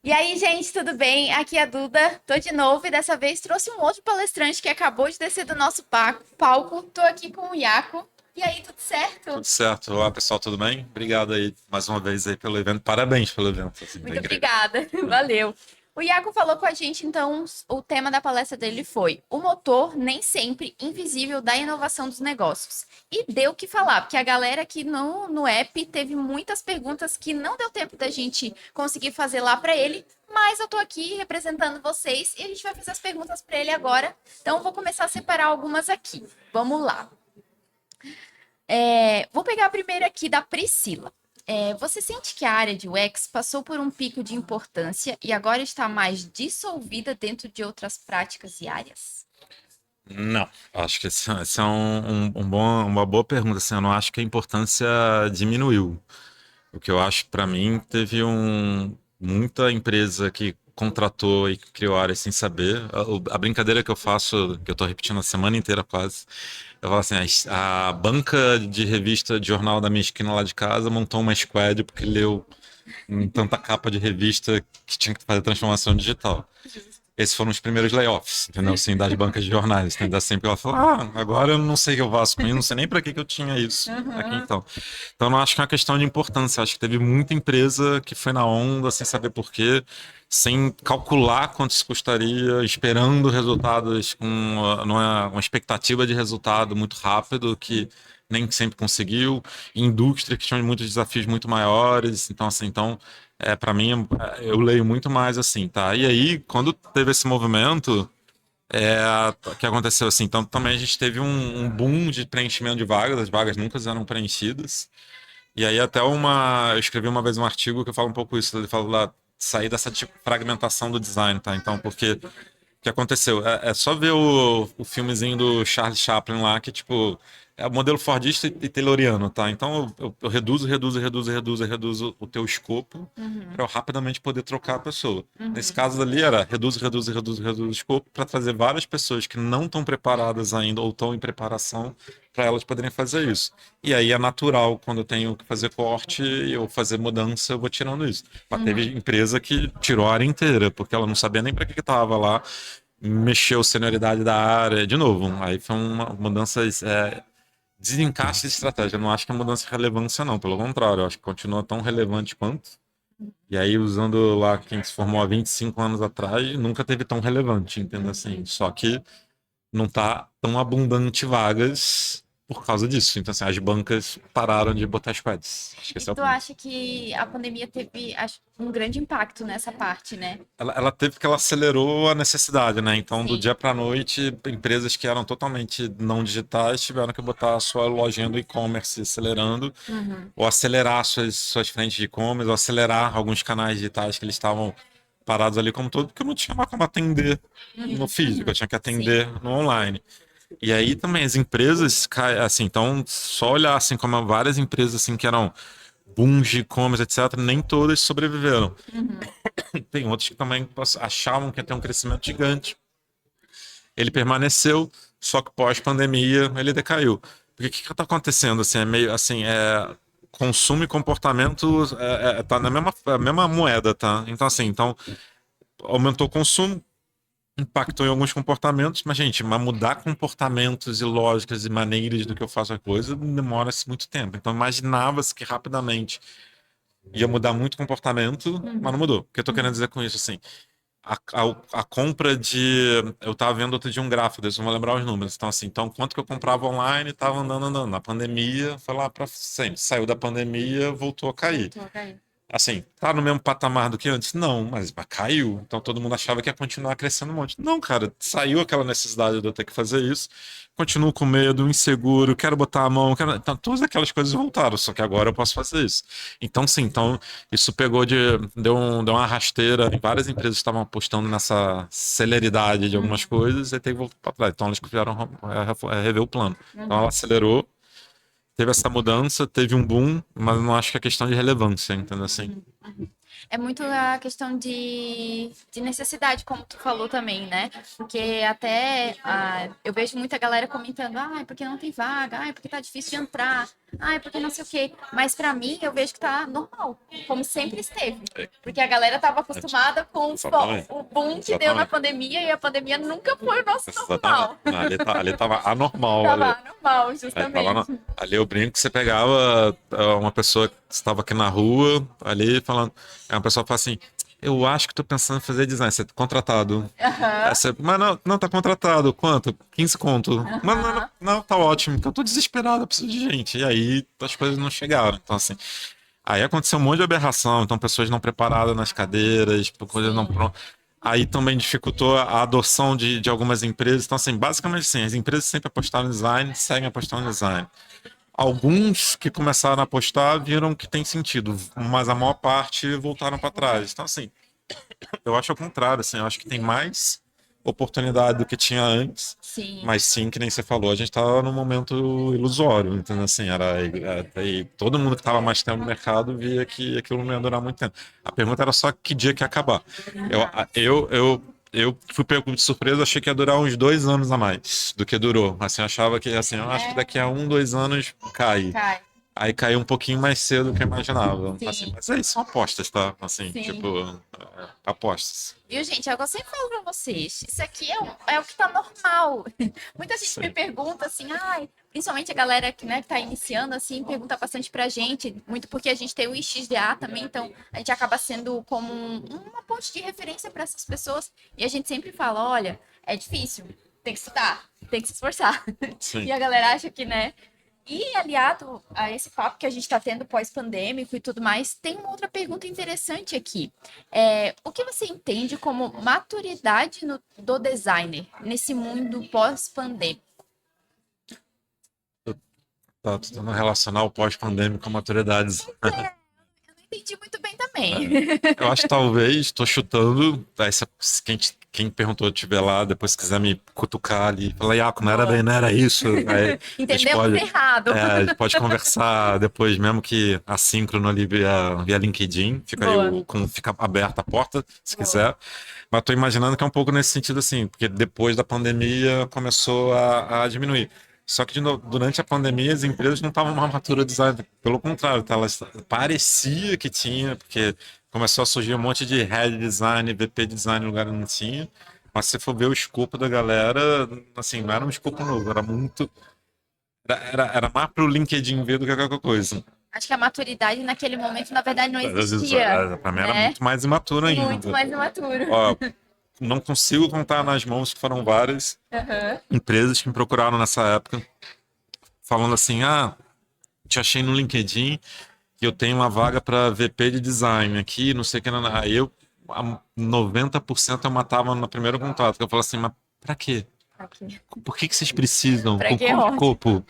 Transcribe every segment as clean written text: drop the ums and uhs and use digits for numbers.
E aí, gente, tudo bem? Aqui é a Duda. Tô de novo e dessa vez trouxe um outro palestrante que acabou de descer do nosso palco. Tô aqui com o Iaco. E aí, tudo certo? Tudo certo. Olá, pessoal, tudo bem? Obrigado aí mais uma vez aí pelo evento. Parabéns pelo evento, assim, tá Muito incrível. obrigada. Valeu. O Iaco falou com a gente, então, o tema da palestra dele foi o motor nem sempre invisível da inovação dos negócios. E deu o que falar, porque a galera aqui no app teve muitas perguntas que não deu tempo da gente conseguir fazer lá para ele, mas eu tô aqui representando vocês e a gente vai fazer as perguntas para ele agora. Então, vou começar a separar algumas aqui. Vamos lá. Vou pegar a primeira aqui da Priscila. Você sente que a área de UX passou por um pico de importância e agora está mais dissolvida dentro de outras práticas e áreas? Não, acho que esse é uma boa pergunta. Assim, eu não acho que a importância diminuiu. O que eu acho, para mim, teve muita empresa que contratou e criou áreas sem saber. A brincadeira que eu faço, que eu tô repetindo a semana inteira quase, eu falo assim, a banca de revista de jornal da minha esquina lá de casa montou uma squad porque leu tanta capa de revista que tinha que fazer transformação digital. Esses foram os primeiros layoffs, entendeu? Assim, das bancas de jornais, entendeu? Sempre ela fala, agora eu não sei o que eu faço com isso, não sei nem para que eu tinha isso aqui Uhum. então. Então, eu não acho que é uma questão de importância. Acho que teve muita empresa que foi na onda, sem saber por quê, sem calcular quanto isso custaria, esperando resultados com uma expectativa de resultado muito rápido, que nem sempre conseguiu. Indústria que tinha muitos desafios muito maiores. Então, assim, para mim, eu leio muito mais assim, tá? E aí, quando teve esse movimento. O que aconteceu assim? Então, também a gente teve um boom de preenchimento de vagas, as vagas nunca eram preenchidas. E aí até eu escrevi uma vez um artigo que eu falo um pouco isso, ele fala lá, sair dessa tipo fragmentação do design, tá? Então, porque o que aconteceu? É só ver o filmezinho do Charles Chaplin lá, que tipo, é o modelo fordista e tayloriano, tá? Então eu reduzo o teu escopo Uhum. para eu rapidamente poder trocar a pessoa. Nesse Uhum. caso ali era reduz o escopo para trazer várias pessoas que não estão preparadas ainda ou estão em preparação para elas poderem fazer isso. E aí é natural, quando eu tenho que fazer corte ou fazer mudança, eu vou tirando isso. Mas teve Uhum. empresa que tirou a área inteira, porque ela não sabia nem para que estava lá, mexeu a senioridade da área, de novo. Aí foi uma mudança, desencaixe de estratégia. Eu não acho que é mudança de relevância, não. Pelo contrário, eu acho que continua tão relevante quanto. E aí, usando lá quem se formou há 25 anos atrás, nunca teve tão relevante, entendeu? Assim, só que não tá tão abundante vagas por causa disso. Então, assim, as bancas pararam de botar squads. Acho que E esse é o tu ponto. acha que a pandemia teve um grande impacto nessa parte, né? Ela teve que ela acelerou a necessidade, né? Então, do Sim. dia para noite, empresas que eram totalmente não digitais tiveram que botar a sua lojinha do e-commerce acelerando, Uhum. ou acelerar suas frentes de e-commerce, ou acelerar alguns canais digitais que eles estavam parados ali como todo, porque eu não tinha mais como atender no Uhum. físico, eu Uhum. tinha que Sim. atender no online. E aí também as empresas, assim, então só olhar assim como várias empresas assim que eram booms de e-commerce, etc, nem todas sobreviveram. Uhum. Tem outros que também achavam que ia ter um crescimento gigante. Ele permaneceu, só que pós-pandemia ele decaiu. Porque o que está acontecendo? Assim, é meio assim, consumo e comportamento tá na mesma moeda, tá? Então, assim, então aumentou o consumo, impactou em alguns comportamentos, mas, gente, mas mudar comportamentos e lógicas e maneiras do que eu faço a coisa demora-se muito tempo. Então, imaginava-se que rapidamente ia mudar muito comportamento, mas não Uhum. mudou. O que eu tô querendo Uhum. dizer com isso, assim? A compra de. Eu tava vendo outro dia um gráfico desse, não vou lembrar os números. Então, assim, então quanto que eu comprava online tava andando. Na pandemia, foi lá para sempre. Saiu da pandemia, voltou a cair. Voltou a cair. Assim, tá no mesmo patamar do que antes? Não, mas caiu. Então todo mundo achava que ia continuar crescendo um monte. Não, cara, saiu aquela necessidade de eu ter que fazer isso. Continuo com medo, inseguro, quero botar a mão, quero. Então, todas aquelas coisas voltaram, só que agora eu posso fazer isso. Então, sim, então isso pegou de. Deu uma rasteira. Várias empresas estavam apostando nessa celeridade de algumas Uhum. coisas e teve que voltar para trás. Então eles vieram rever o plano. Então ela Uhum. acelerou, teve essa mudança, teve um boom, mas eu não acho que é questão de relevância, entendeu assim? Uhum. Uhum. É muito a questão de necessidade, como tu falou também, né? Porque até eu vejo muita galera comentando, ai, porque não tem vaga, ai, porque tá difícil de entrar, ai, porque não sei o quê. Mas pra mim, eu vejo que tá normal, como sempre esteve. Porque a galera tava acostumada com Exatamente. o boom que deu na Exatamente. pandemia e a pandemia nunca foi o nosso Exatamente. normal. Não, ali tava anormal Tava ali. normal, Aí tava justamente. ali eu brinco que você pegava uma pessoa que estava aqui na rua, ali falando. Aí uma pessoa fala assim: eu acho que tô pensando em fazer design, você tá contratado. Aí Aham, você, mas não, tá contratado. Quanto? 15 conto. Mas aham. não, tá ótimo, porque eu tô desesperado, eu preciso de gente. E aí as coisas não chegaram. Então, assim, aí aconteceu um monte de aberração, então pessoas não preparadas nas cadeiras, coisas não Sim, prontas. Aí também dificultou a adoção de algumas empresas. Então, assim, basicamente, assim, as empresas sempre apostaram em design, seguem apostando em design. Alguns que começaram a apostar viram que tem sentido, mas a maior parte voltaram para trás. Então, assim, eu acho ao contrário, assim, eu acho que tem mais oportunidade do que tinha antes, sim. mas sim, que nem você falou, a gente estava num momento ilusório, então assim, e todo mundo que estava mais tempo no mercado via que aquilo não ia durar muito tempo. A pergunta era só que dia que ia acabar. Eu fui pego de surpresa, achei que ia durar uns 2 anos a mais do que durou. Assim, eu achava que, assim, eu acho que É, daqui a 2 anos cai. cai. Aí caiu um pouquinho mais cedo do que eu imaginava. Assim, Sim, mas aí são apostas, tá? Assim, sim. tipo, apostas. Viu, gente? É o que eu sempre falo pra vocês. Isso aqui é o que tá normal. Muita gente me Sim. pergunta assim, ai, principalmente a galera que, né, que tá iniciando, assim, pergunta bastante pra gente, muito porque a gente tem o IXDA também, então a gente acaba sendo como uma ponte de referência para essas pessoas. E a gente sempre fala, olha, é difícil, tem que estudar, tem que se esforçar. E Sim. a galera acha que, né? E aliado a esse papo que a gente está tendo pós-pandêmico e tudo mais, tem uma outra pergunta interessante aqui. O que você entende como maturidade do designer nesse mundo pós-pandêmico? Tá tentando relacionar o pós-pandêmico com a maturidade. Eu não entendi muito bem também. É. Eu acho que talvez, estou chutando, aí se quem perguntou tiver lá, depois se quiser me cutucar ali, falar, Iaco, não era bem, Boa. não era isso. Aí Entendemos errado. a gente pode conversar depois, mesmo que assíncrono ali via LinkedIn, fica aí Boa, fica aberta a porta, se boa. quiser. Mas estou imaginando que é um pouco nesse sentido assim, porque depois da pandemia começou a diminuir. Só que durante a pandemia as empresas não estavam mais maturas de design, pelo contrário, tá, elas parecia que tinha, porque começou a surgir um monte de head design, VP design no lugar que não tinha. Mas se você for ver o escopo da galera, assim, não era um escopo novo, era muito. Era mais pro LinkedIn ver do que qualquer coisa. Acho que a maturidade naquele momento, na verdade, não existia, Pra mim era né? muito mais imaturo Muito ainda. mais imaturo. Ó, não consigo contar nas mãos que foram várias Aham. empresas que me procuraram nessa época, falando assim: ah, te achei no LinkedIn que eu tenho uma vaga para VP de design aqui, não sei o que. Aí eu, 90% eu matava no primeiro contato, que eu falava assim: mas pra quê? Aqui. Por que vocês precisam? Pra Com que qual ódio? escopo?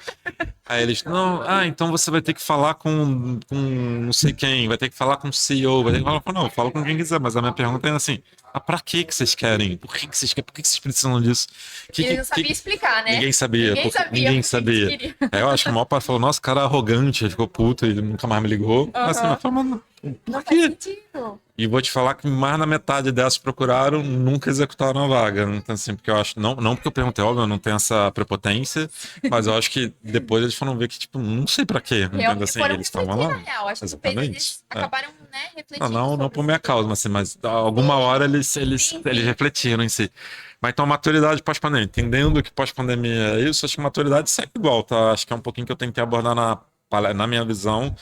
Aí eles, não, então você vai ter que falar com não sei quem, vai ter que falar com o CEO, vai ter que falar, não, fala com quem quiser, mas a minha pergunta é assim, pra que vocês querem? Por que vocês querem? Por que vocês precisam disso? Ele não sabia explicar, né? Ninguém sabia, Ninguém porque sabia ninguém por que eles sabia. queriam. Aí eu acho que o maior parte falou, nossa, cara é arrogante, ele ficou puto e nunca mais me ligou. Assim, mas Aham. falou, mano, Não por faz quê? sentido. E vou te falar que mais na metade dessas procuraram, nunca executaram a vaga. Então, assim, porque eu acho, não porque eu perguntei, óbvio, eu não tenho essa prepotência, mas eu acho que depois eles foram ver que, tipo, não sei pra quê, entendeu? Assim, Foram eles estavam refletir, na lá. real. Acho que Exatamente. eles É. acabaram, né, Não, refletindo não sobre por isso. minha causa, mas, assim, mas alguma Sim, hora eles sim. refletiram em si. Mas então, maturidade pós-pandemia. Entendendo que pós-pandemia é isso, acho que maturidade segue igual, tá? Acho que é um pouquinho que eu tentei abordar na minha visão.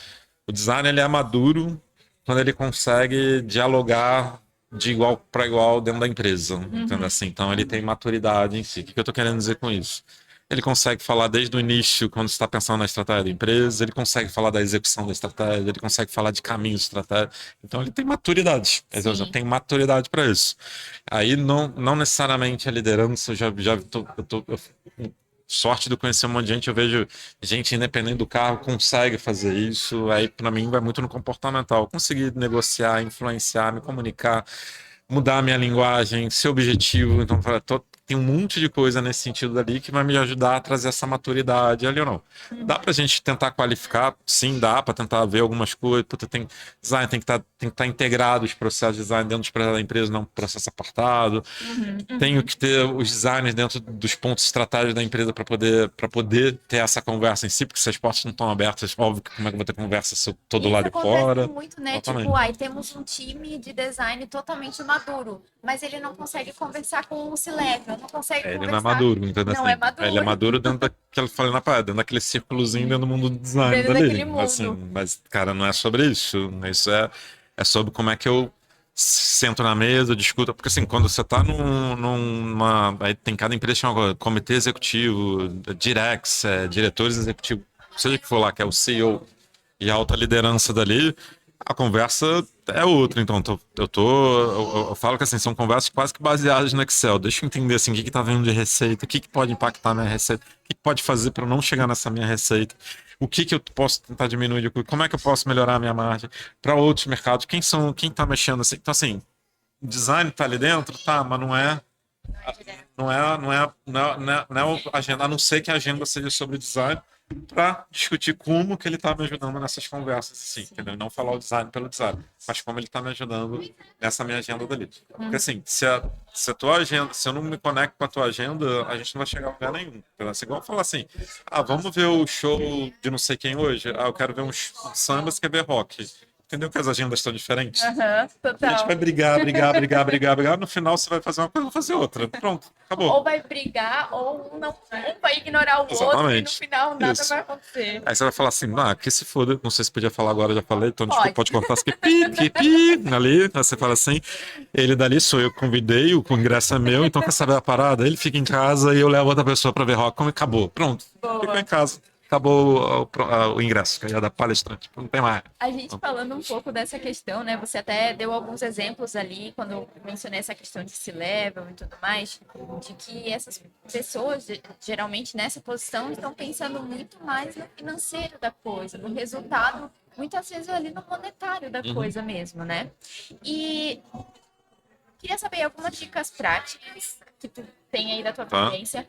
O design, ele é maduro quando ele consegue dialogar de igual para igual dentro da empresa, entendeu? Uhum. Assim, então ele tem maturidade em si. O que eu estou querendo dizer com isso? Ele consegue falar desde o início, quando está pensando na estratégia da empresa, ele consegue falar da execução da estratégia, ele consegue falar de caminhos de estratégia. Então ele tem maturidade. Eu já Sim. tenho maturidade para isso. Aí não necessariamente a liderança, sorte de conhecer um monte de gente, eu vejo gente independente do carro consegue fazer isso. Aí para mim vai muito no comportamental, conseguir negociar, influenciar, me comunicar, mudar a minha linguagem, ser objetivo. Então, tem um monte de coisa nesse sentido ali que vai me ajudar a trazer essa maturidade ali ou não. Dá pra gente tentar qualificar? Sim, dá pra tentar ver algumas coisas. Puta, tem design, tem que estar integrado os processos de design dentro da empresa, não um processo apartado. Tenho que ter os designers dentro dos pontos estratégicos da empresa para poder ter essa conversa em si, porque se as portas não estão abertas, óbvio que como é que eu vou ter conversa se eu tô do Isso lado de acontece fora. muito, né? Exatamente. Tipo, aí temos um time de design totalmente maduro, mas ele não consegue conversar com o C-level, não consegue Ele não é conversar. maduro, entendeu? Não é Assim, ele é maduro maduro dentro daquele, falei na parada, dentro daquele círculozinho dentro do mundo do design dentro daquele dali. mundo. Assim, mas, cara, não é sobre isso. Isso é sobre como é que eu sento na mesa, discuto. Porque, assim, quando você tá numa. Aí tem cada empresa que chama comitê executivo, directs, diretores executivos, seja que for lá, que é o CEO e a alta liderança dali, a conversa é outra. Então, eu falo que assim, são conversas quase que baseadas no Excel. Deixa eu entender assim, o que está vindo de receita, o que pode impactar minha receita, o que pode fazer para eu não chegar nessa minha receita, o que eu posso tentar diminuir de custo, como é que eu posso melhorar a minha margem para outros mercados, quem está mexendo assim. Então, assim, o design está ali dentro, tá, mas não é a agenda, a não ser que a agenda seja sobre design para discutir como que ele está me ajudando nessas conversas, assim, entendeu? Não falar o design pelo design, mas como ele está me ajudando nessa minha agenda dali. Porque assim, se a tua agenda, se eu não me conecto com a tua agenda, a gente não vai chegar a lugar nenhum. Entendeu? Assim, igual falar assim, vamos ver o show de não sei quem hoje? Eu quero ver um samba, você quer ver rock. Entendeu que as agendas estão diferentes? Aham, A gente vai total. brigar. No final você vai fazer uma coisa, eu vou fazer outra. Pronto, Ou acabou. vai brigar, ou não, um vai ignorar o outro e no Exatamente. final nada Isso. vai acontecer. Aí você vai falar assim, que se foda. Não sei se podia falar agora, já falei, então desculpa, Pode. pode cortar, que pi, ali. Aí você fala assim, ele dali sou eu que convidei, o ingresso é meu, então quer saber a parada? Ele fica em casa e eu levo outra pessoa pra ver rock, como acabou. Pronto, ficou em Boa. casa. Acabou o ingresso, que é da palestrante, não tem mais. A gente falando um pouco dessa questão, né? Você até deu alguns exemplos ali, quando eu mencionei essa questão de C-level e tudo mais, de que essas pessoas, geralmente nessa posição, estão pensando muito mais no financeiro da coisa, no resultado, muitas vezes ali no monetário da coisa mesmo, né? E queria saber algumas dicas práticas que tu tem aí da tua Tá? vivência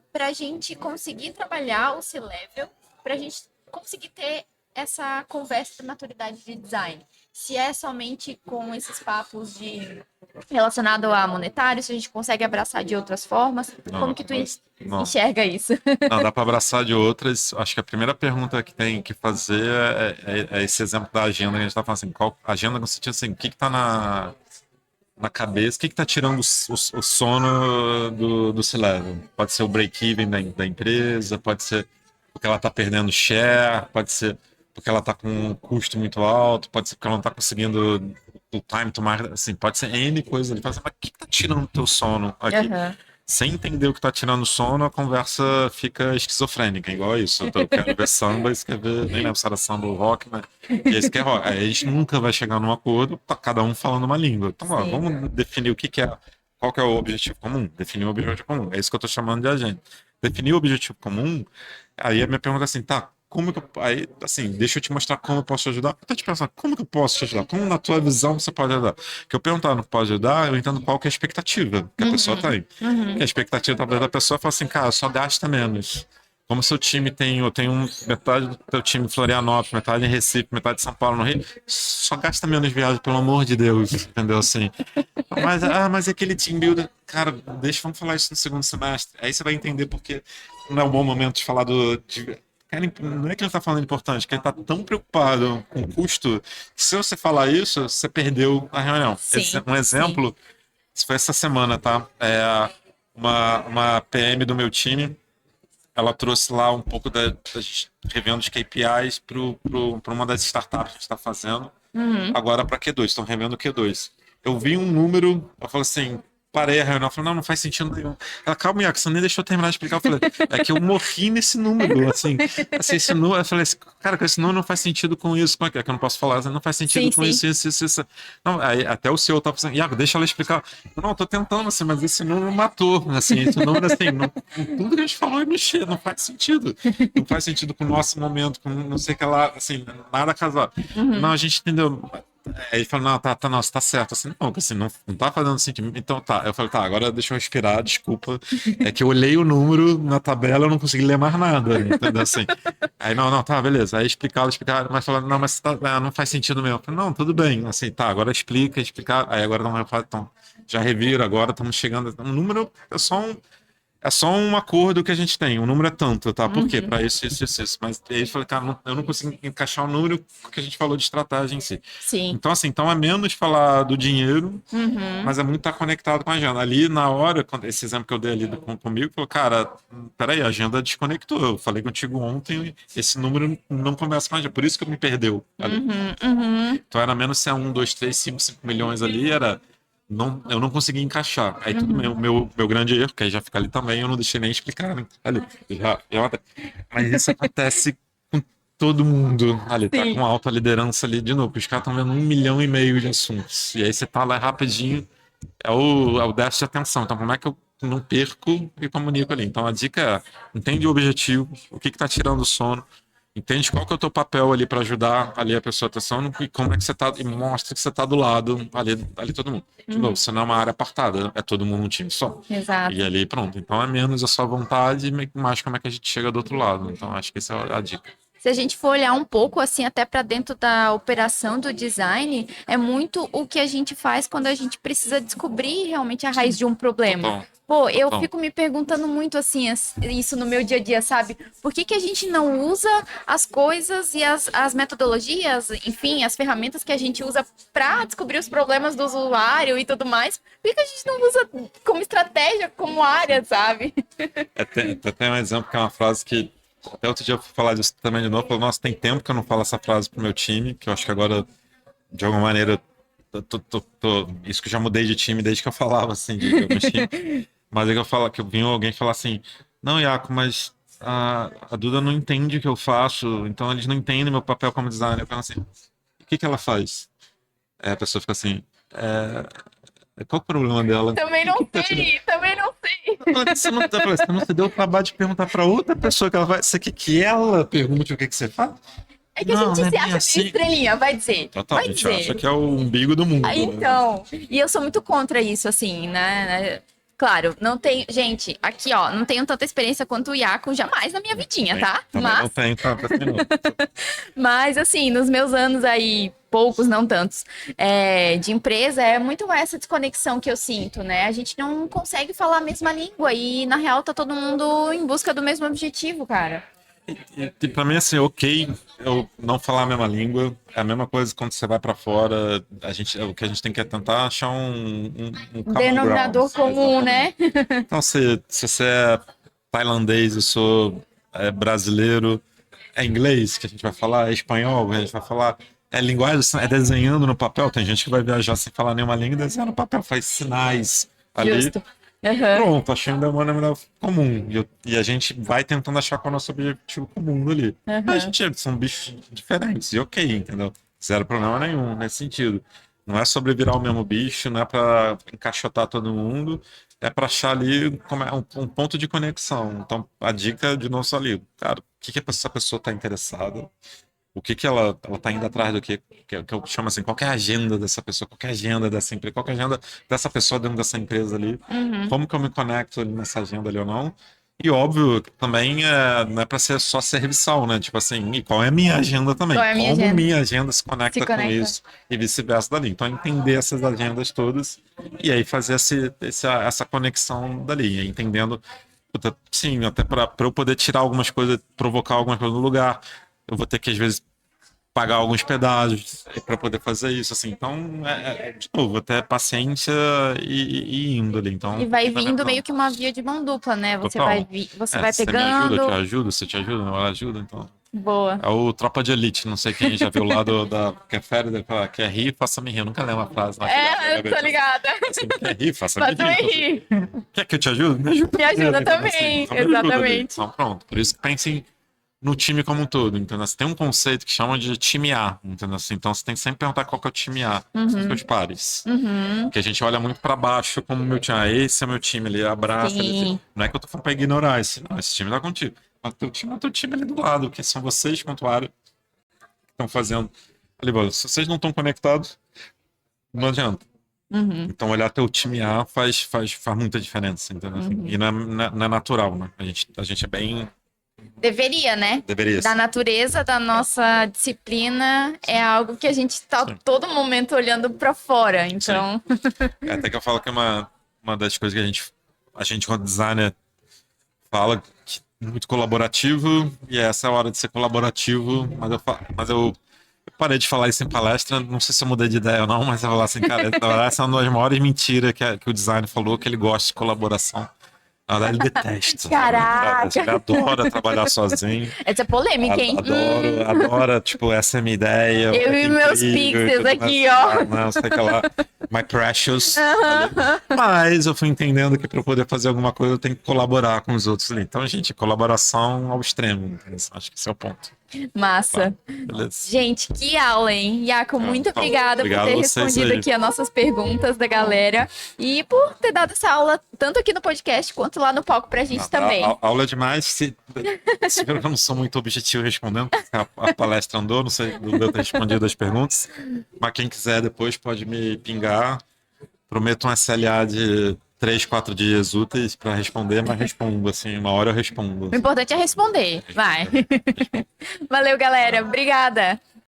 para a gente conseguir trabalhar o C-level, para a gente conseguir ter essa conversa de maturidade de design. Se é somente com esses papos de relacionado a monetário, se a gente consegue abraçar de outras formas, como que tu Não. enxerga isso? Não, dá para abraçar de outras. Acho que a primeira pergunta que tem que fazer é esse exemplo da agenda que a gente está falando assim, qual agenda no sentido assim, o que está na cabeça, o que está tirando o sono do C-Level? Pode ser o break-even da empresa, pode ser porque ela está perdendo share, pode ser porque ela está com um custo muito alto, pode ser porque ela não está conseguindo o time to market, assim, pode ser N coisa ali. Fala assim, mas o que está tirando o teu sono aqui? Uhum. Sem entender o que está tirando o sono, a conversa fica esquizofrênica, igual isso. Eu quero ver samba, isso quer ver, nem lembro se era samba ou rock, mas esse que é rock. Aí a gente nunca vai chegar num acordo, tá cada um falando uma língua. Então, ó, Sim. vamos definir o que é, qual que é o objetivo comum? Definir o objetivo comum. É isso que eu estou chamando de agenda. Definir o objetivo comum, aí a minha pergunta é assim, tá, como que eu, aí, assim, deixa eu te mostrar como eu posso te ajudar. Eu tô te pensando, como que eu posso te ajudar? Como na tua visão você pode ajudar? Que eu perguntar no que pode ajudar, eu entendo qual que é a expectativa que a pessoa tem. Que a expectativa talvez da pessoa fala assim, cara, só gasta menos. Como seu time eu tenho metade do teu time em Florianópolis, metade em Recife, metade em São Paulo, no Rio, só gasta menos viagem, pelo amor de Deus, entendeu? Assim, mas aquele team builder, cara, vamos falar isso no segundo semestre. Aí você vai entender porque não é um bom momento de falar cara, não é que ele está falando importante, é que ele está tão preocupado com o custo que se você falar isso, você perdeu a reunião. Sim, Um exemplo, isso foi essa semana, tá? Uma PM do meu time, ela trouxe lá um pouco das revendo os KPIs para uma das startups que a gente está fazendo. Agora para Q2, estão revendo o Q2. Eu vi um número, eu falei assim, parei a reunião, eu falei, não faz sentido nenhum. Ela, calma, Iaco, você nem deixou eu terminar de explicar. Eu falei, é que eu morri nesse número, assim esse número, eu falei assim, cara, esse número não faz sentido com isso, como é que eu não posso falar? Não faz sentido Sim, com sim. isso. Não, aí, até o CEO tá pensando, Iaco, deixa ela explicar. Não, eu tô tentando, assim, mas esse número matou, assim, esse número, assim, tudo que a gente falou é mexer, não faz sentido. Não faz sentido com o nosso momento, com não sei o que lá, assim, nada casado. Não, a gente entendeu. Aí ele falou, não, nossa, tá certo. Assim, não, que assim, não tá fazendo sentido. Então tá. Eu falei, tá, agora deixa eu respirar, desculpa. É que eu olhei o número na tabela, eu não consegui ler mais nada, entendeu? Assim. Aí, não, tá, beleza. Aí explicava, mas falando, não, mas não faz sentido mesmo. Eu falei, não, tudo bem. Assim, tá, agora explicar. Aí agora não, então, já revira, agora estamos chegando. O número é só um acordo que a gente tem. O número é tanto, tá? Por quê? Uhum. Para isso, isso, isso, isso. Mas aí eu falei, cara, eu não consigo encaixar o número que a gente falou de estratégia em si. Sim. Então, assim, então é menos falar do dinheiro, Uhum. mas é muito estar conectado com a agenda. Ali, na hora, esse exemplo que eu dei ali comigo, falou, cara, peraí, a agenda desconectou. Eu falei contigo ontem, esse número não começa com a agenda. Por isso que eu me perdeu ali. Uhum. Uhum. Então era menos se é 5 milhões ali, era. Não, eu não consegui encaixar. Aí tudo bem, Uhum. o meu grande erro, que aí já fica ali também, eu não deixei nem explicar, né? Ali, mas isso acontece com todo mundo ali, tá com Sim. alta liderança ali de novo. Os caras estão vendo 1,5 milhão de assuntos. E aí você tá lá rapidinho, é o déficit de atenção. Então, como é que eu não perco e comunico ali? Então, a dica é: entende o objetivo, o que que tá tirando o sono, entende qual que é o teu papel ali para ajudar ali a pessoa a ter sono e como é que você tá, e mostra que você tá do lado ali todo mundo. De novo, Uhum. você não é uma área apartada, é todo mundo um time só. E Exato. ali pronto. Então é menos a sua vontade e mais como é que a gente chega do outro lado. Então acho que essa é a dica. Se a gente for olhar um pouco assim até para dentro da operação do design, é muito o que a gente faz quando a gente precisa descobrir realmente a raiz de um problema. Total, Pô, eu total. fico me perguntando muito assim, isso no meu dia a dia, sabe? Por que que a gente não usa as coisas e as metodologias, enfim, as ferramentas que a gente usa para descobrir os problemas do usuário e tudo mais? Por que que a gente não usa como estratégia, como área, sabe? Tem um exemplo que é uma frase que até outro dia eu fui falar disso também de novo. Eu falei, nossa, tem tempo que eu não falo essa frase pro meu time, que eu acho que agora, de alguma maneira, isso que eu já mudei de time desde que eu falava, assim, de alguns times. Mas aí que eu vi alguém falar assim, não, Iaco, mas a Duda não entende o que eu faço, então eles não entendem meu papel como designer. Eu falo assim, o que que ela faz? Aí a pessoa fica assim, qual o problema dela? Também O que não que tá tirando? sei, também não sei. Você não se deu o trabalho de perguntar para outra pessoa que ela vai. Você quer que ela pergunte o que que você faz? É que a Não, gente não é se bem acha meio assim. estrelinha, vai dizer. Total, a Vai gente acha dizer. que é o umbigo do Ah, mundo, né? então, e eu sou muito contra isso, assim, né? Claro, não tem. Gente, aqui, ó, não tenho tanta experiência quanto o Iaco jamais na minha vidinha, tá? Também não tem, tá? Assim, não. Mas, assim, nos meus anos aí, poucos, não tantos, de empresa, é muito essa desconexão que eu sinto, né? A gente não consegue falar a mesma língua e, na real, tá todo mundo em busca do mesmo objetivo, cara. E pra mim, assim, ok eu não falar a mesma língua. É a mesma coisa quando você vai pra fora. O que a gente tem que é tentar achar um common ground. Denominador comum, Exatamente. né? Então, se você é tailandês, eu sou brasileiro, é inglês que a gente vai falar, é espanhol que a gente vai falar, é linguagem, é desenhando no papel. Tem gente que vai viajar sem falar nenhuma língua e desenha no papel, faz sinais ali. Justo. Aham. Pronto, achei um denominador comum. E a gente vai tentando achar qual é o nosso objetivo comum ali. A Aham. gente são bichos diferentes, e ok, entendeu? Zero problema nenhum nesse sentido. Não é sobre virar o mesmo bicho, não é pra encaixotar todo mundo, é pra achar ali um ponto de conexão. Então, a dica de novo só ali, cara, o que que essa pessoa tá interessada? O que que ela tá indo atrás do que eu chamo assim, qual que é a agenda dessa pessoa, qual que é a agenda dessa empresa, qual que é a agenda dessa pessoa dentro dessa empresa ali, Uhum. como que eu me conecto ali nessa agenda ali ou não. E óbvio, também não é para ser só serviçal, né? Tipo assim, e qual é a minha agenda Qual também? é a minha Como agenda? minha agenda se Se conecta com conecta. isso e vice-versa dali. Então, entender essas agendas todas e aí fazer essa conexão dali, entendendo, puta, sim, até para eu poder tirar algumas coisas, provocar algumas coisas no lugar, eu vou ter que, às vezes, pagar alguns pedágios para poder fazer isso, assim. Então, de novo, até paciência e indo ali. E Então, vai não é vindo meio não. que uma via de mão dupla, né? Total. Você vai Se você me ajuda, eu te pegando. ajudo. Se eu te ajudo, ela ajuda. Então, Boa. é o Tropa de Elite. Não sei quem já viu lá quer férias, quer rir, faça-me rir. Eu nunca lembro a frase lá que ele É, eu tô ligada. assim, quer rir, faça-me Faço me rir. Então, assim, rir. quer que eu te ajude? Me ajuda Me ajuda primeiro. Então, assim, também, então me ajuda ali. exatamente. Então, pronto. Por isso que pense no time como um todo, entendeu? Você tem um conceito que chama de time A, entendeu? Assim, então você tem que sempre perguntar qual que é o time A, são os Uhum, seus pares. uhum. Porque a gente olha muito para baixo como meu time, esse é meu time, ele abraça, Sim. não é que eu tô falando para ignorar esse, não, esse time tá contigo. Mas teu time é teu time ali do lado, que são vocês quanto área que estão fazendo Falei, "Olha, se vocês não estão conectados, não adianta. Uhum, Então, olhar teu time A faz muita diferença, entendeu? uhum. E não é natural, né? A gente é bem. Deveria, né? Deveria Da ser. natureza da nossa disciplina é algo que a gente está Sim, todo momento olhando para fora. sim. Então, Até que eu falo que é uma das coisas que a gente, como designer, fala que é muito colaborativo, e essa é a hora de ser colaborativo, mas eu parei de falar isso em palestra, não sei se eu mudei de ideia ou não, mas eu vou falar assim, cara, na verdade, essa é uma das maiores mentiras que o design falou, que ele gosta de colaboração. Na verdade, ele detesta. caraca! Ele adora trabalhar sozinho. Essa é polêmica, hein? Adora, tipo, essa é a minha ideia, Eu olha e que meus incrível, e pixels tudo mais. aqui, ó. Não, sei que lá, my precious. Aham. Mas eu fui entendendo que para poder fazer alguma coisa eu tenho que colaborar com os outros ali. Então, gente, colaboração ao extremo. Entendeu? Acho que esse é o ponto. Tá, Massa. beleza. Gente, que aula, hein? Iaco, muito Então, obrigada por obrigado ter a vocês respondido aí. aqui as nossas perguntas da galera e por ter dado essa aula tanto aqui no podcast quanto lá no palco pra gente também. Aula é demais. Se viram que eu não sou muito objetivo respondendo, porque a palestra andou, não sei, não deu ter respondido as perguntas. Mas quem quiser depois pode me pingar. Prometo um SLA de 3, 4 dias úteis para responder, mas respondo, assim, uma hora eu respondo. O importante é responder. Vai. Valeu, galera. Obrigada.